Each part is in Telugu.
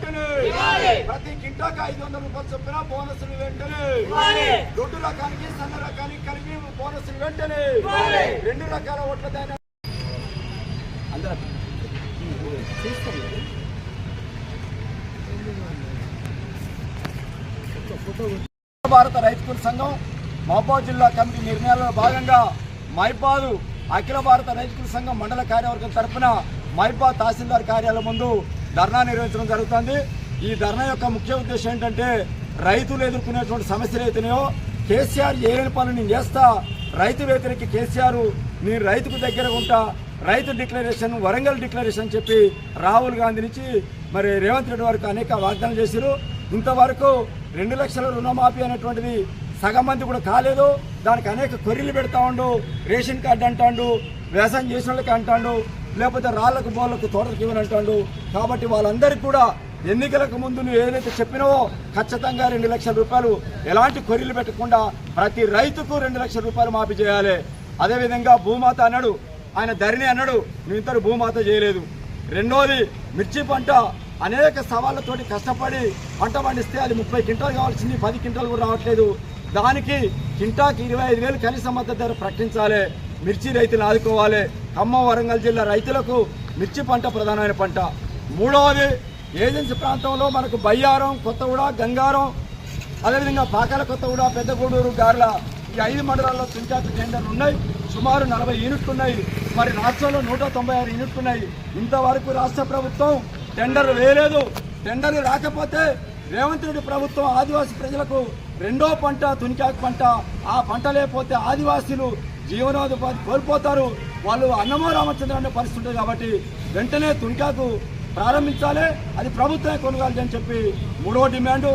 వెంటనే ప్రతి కింటాకి 500 రూపాయలు చొప్పున బోనస్లు వెంటనే దొడ్డు రకానికి సన్న రకానికి కలిపి బోనస్లు వెంటనే 2 రకాల ఓట్ల దాని భారత రైతు కూలీ సంఘం మహబూబాబాద్ జిల్లా కమిటీ నిర్ణయాలలో భాగంగా మైబాద్ అఖిల భారత రైతు కూలీ సంఘం మండల కార్యవర్గం తరఫున మైబాద్ తహసీల్దార్ కార్యాలయం ముందు ధర్నా నిర్వహించడం జరుగుతుంది. ఈ ధర్నా యొక్క ముఖ్య ఉద్దేశం ఏంటంటే రైతులు ఎదుర్కొనేటువంటి సమస్యలు అయితేనేయో కేసీఆర్ ఏలేని పనులు నేను చేస్తా, రైతు వ్యతిరేకి కేసీఆర్ నేను రైతుకు దగ్గర ఉంటా, రైతు డిక్లరేషన్ వరంగల్ డిక్లరేషన్ చెప్పి రాహుల్ గాంధీ నుంచి మరి రేవంత్ రెడ్డి వరకు అనేక వాగ్దానాలు చేశారు. ఇంతవరకు 2 లక్షల రుణమాఫీ అనేటువంటిది సగం మంది కూడా కాలేదు. దానికి అనేక కొర్రీలు పెడతా ఉండు, రేషన్ కార్డు అంటాడు, వ్యవసాయం చేసిన వాళ్ళకి అంటాడు, లేకపోతే రాళ్లకు బోళ్లకు తోటలకు ఇవ్వని అంటాడు. కాబట్టి వాళ్ళందరికీ కూడా ఎన్నికలకు ముందు నువ్వు ఏదైతే చెప్పినావో ఖచ్చితంగా 2 లక్షల రూపాయలు ఎలాంటి కొర్రీలు పెట్టకుండా ప్రతి రైతుకు 2 లక్షల రూపాయలు మాఫీ చేయాలి. అదేవిధంగా భూమాత అన్నాడు, ఆయన ధరణి అన్నాడు, నువ్వు ఇంతరు భూమాత చేయలేదు. రెండోది మిర్చి పంట అనేక సవాళ్లతోటి కష్టపడి పంట పండిస్తే అది 30 క్వింటాలు కావాల్సింది 10 క్వింటాలు కూడా రావట్లేదు. దానికి కింటాకి 25,000 కనీస మద్దతు ధర ప్రకటించాలి. మిర్చి రైతులు ఆదుకోవాలి. ఖమ్మం వరంగల్ జిల్లా రైతులకు మిర్చి పంట ప్రధానమైన పంట. మూడవది ఏజెన్సీ ప్రాంతంలో మనకు బయ్యారం, కొత్తగూడ, గంగారం, అదేవిధంగా పాకాల, కొత్తగూడ, పెద్దగూడూరు, గార్ల ఈ 5 మండలాల్లో తుంచాకు టెండర్లు ఉన్నాయి. సుమారు 40 యూనిట్లు ఉన్నాయి. మరి రాష్ట్రంలో 196 యూనిట్లు ఉన్నాయి. ఇంతవరకు రాష్ట్ర ప్రభుత్వం టెండర్లు వేయలేదు. టెండర్లు రాకపోతే రేవంత్ రెడ్డి ప్రభుత్వం ఆదివాసీ ప్రజలకు 2వ పంట తుంచాకు పంట, ఆ పంట లేకపోతే ఆదివాసీలు జీవనోపాధి కోల్పోతారు, వాళ్ళు అన్నమో రామచంద్ర అనే పరిస్థితి ఉంటుంది. కాబట్టి వెంటనే తుంచాకు ప్రారంభించాలి, అది ప్రభుత్వమే కొనుగోలు అని చెప్పి 3వ డిమాండు.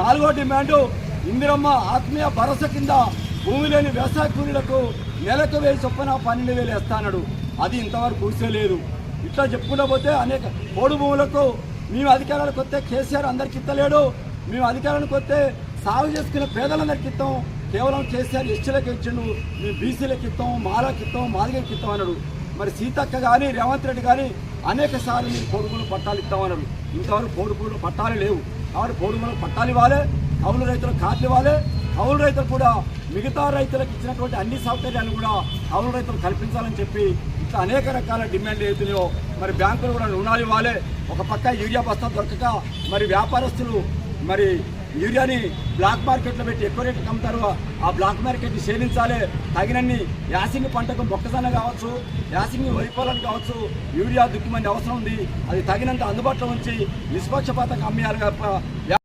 4వ డిమాండు ఇందిరమ్మ ఆత్మీయ భరోసా కింద భూమి లేని వ్యవసాయ కూలీలకు నెలకు 1000 చొప్పున 12,000 వేస్తాడు. అది ఇంతవరకు కూర్చోలేదు. ఇట్లా చెప్పుకుంటూ పోతే అనేక పోడు భూములకు మేము అధికారాలకు వస్తే కేసీఆర్ అందరికి ఇస్తలేడు, మేము అధికారానికి వస్తే సాగు చేసుకునే పేదలందరికి ఇస్తాం, కేవలం కేసీఆర్ ఎస్టీలకు ఇచ్చిండు, మేము బీసీలకు ఇస్తాం, మాలకు ఇస్తాం, మాదిగకి ఇస్తాం అన్నాడు. మరి సీతక్క కానీ రేవంత్ రెడ్డి కానీ అనేక సార్లు మీరు పోడుగులు పట్టాలు ఇస్తామన్నారు. ఇంతవరకు పోడుగులు పట్టాలు లేవు. కాబట్టి పోడుగులకు పట్టాలు ఇవ్వాలి, కౌలు రైతులకు కార్డులు ఇవ్వాలి. కౌలు రైతులు కూడా మిగతా రైతులకు ఇచ్చినటువంటి అన్ని సౌకర్యాలు కూడా కౌలు రైతులు కల్పించాలని చెప్పి ఇట్లా అనేక రకాల డిమాండ్లు అవుతున్నాయో. మరి బ్యాంకులు కూడా రుణాలు ఇవ్వాలి. ఒక పక్క యూరియా బస్తా దొరకక మరి వ్యాపారస్తులు మరి యూరియాని బ్లాక్ మార్కెట్లో పెట్టి ఎక్కువ రేటుకి అమ్ముతారు. ఆ బ్లాక్ మార్కెట్ని ఛేదించాలి. తగినన్ని యాసింగి పంటకు మొక్కజొన్న కావచ్చు, యాసింగి వరి పొలాలు కావచ్చు, యూరియా దుక్కుమంది అవసరం ఉంది. అది తగినంత అందుబాటులో ఉంచి నిష్పక్షపాతంగా అమ్మేయాలి.